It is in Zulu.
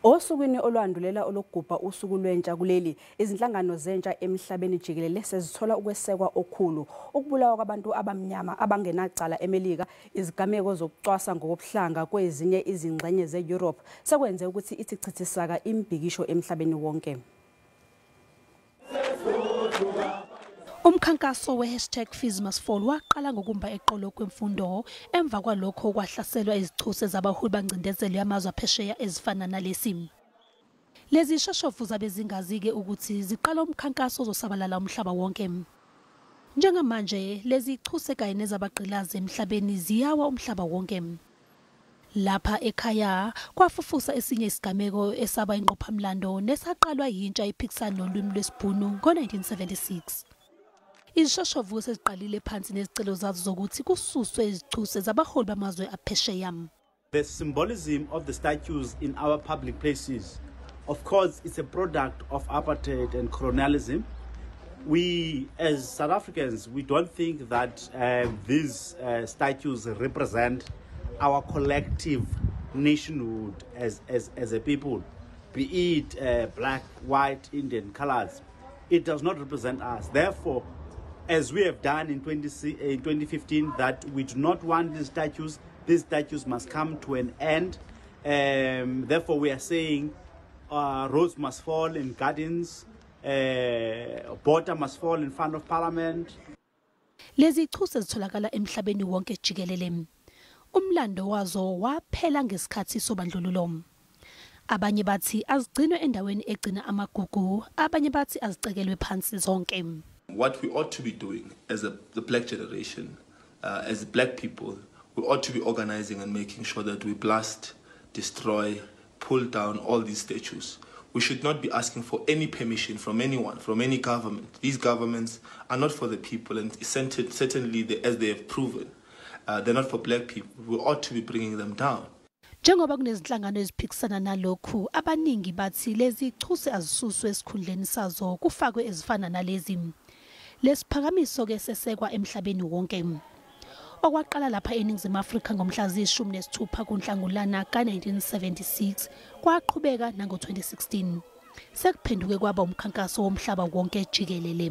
Osukwini olwandulela olokugubha usuku lwentsha kuleli, izinhlangano zentsha emhlabeni jikelele sezithola ukwesekwa okukhulu, ukubulawa kwabantu abamnyama abangenacala eMelika, izigameko zokucwaswa ngobuhlanga kwezinye izingxenye zeEurope, sekwenze ukuthi ithi chithi saka imibhikisho emhlabeni wonke. Umkhankaso we#FeesMustFall waqala ngokumba eqolo kwemfundo emva kwalokho kwahlaselwa izichuse zabaholi bancindezelo yamazwe aphesheya ezifana nalesi. Lezi shoshovu zabe zingazi-ke ukuthi ziqala umkhankaso ozosabalala umhlaba wonke. Njengamanje lezi zichuse kanye nezabagqilazi emhlabeni ziyawa umhlaba wonke. Lapha ekhaya kwafufusa esinye isigameko esaba ingqophamlando nesaqalwa yintsha iphikisana nolimi lwesibhunu ngo-1976. Izishoshovu seziqalile phansi nezicelo zazo zokuthi kususwe izichuse zabaholi bamazwe aphesheya. The symbolism of the statues in our public places, of course, it's a product of apartheid and colonialism. We, as South Africans, we don't think that these statues represent our collective nationhood as a people, be it black, white, Indian colors. It does not represent us. Therefore, as we have done in 2015, that we do not want these statues must come to an end. Therefore, we are saying roads must fall in gardens, border must fall in front of parliament. Lezi zichuse zitholakala emhlabeni wonke jikelele. Umlando wazo waphela ngesikhathi sobandlululo. Abanye bathi azigcinwe endaweni egcina amagugu, abanye bathi azicekelwe phansi zonke. What we ought to be doing as the black generation, as black people, we ought to be organizing and making sure that we blast, destroy, pull down all these statues. We should not be asking for any permission from anyone, from any government. These governments are not for the people, and certainly, as they have proven, they're not for black people. We ought to be bringing them down. Njengoba kunezinhlangano eziphikisana nalokhu, abaningi bathi lezi zichuse azisuswe esikhundleni sazo kufakwe ezifana nalezi. Lesiphakamiso ke sesekwa emhlabeni wonke. Okwaqala lapha eNingizimu Afrika ngomhla zi-16 kuNhlangulana ka-1976 kwaqhubeka nango-2016. Sekuphenduke kwaba umkhankaso womhlaba wonke jikelele.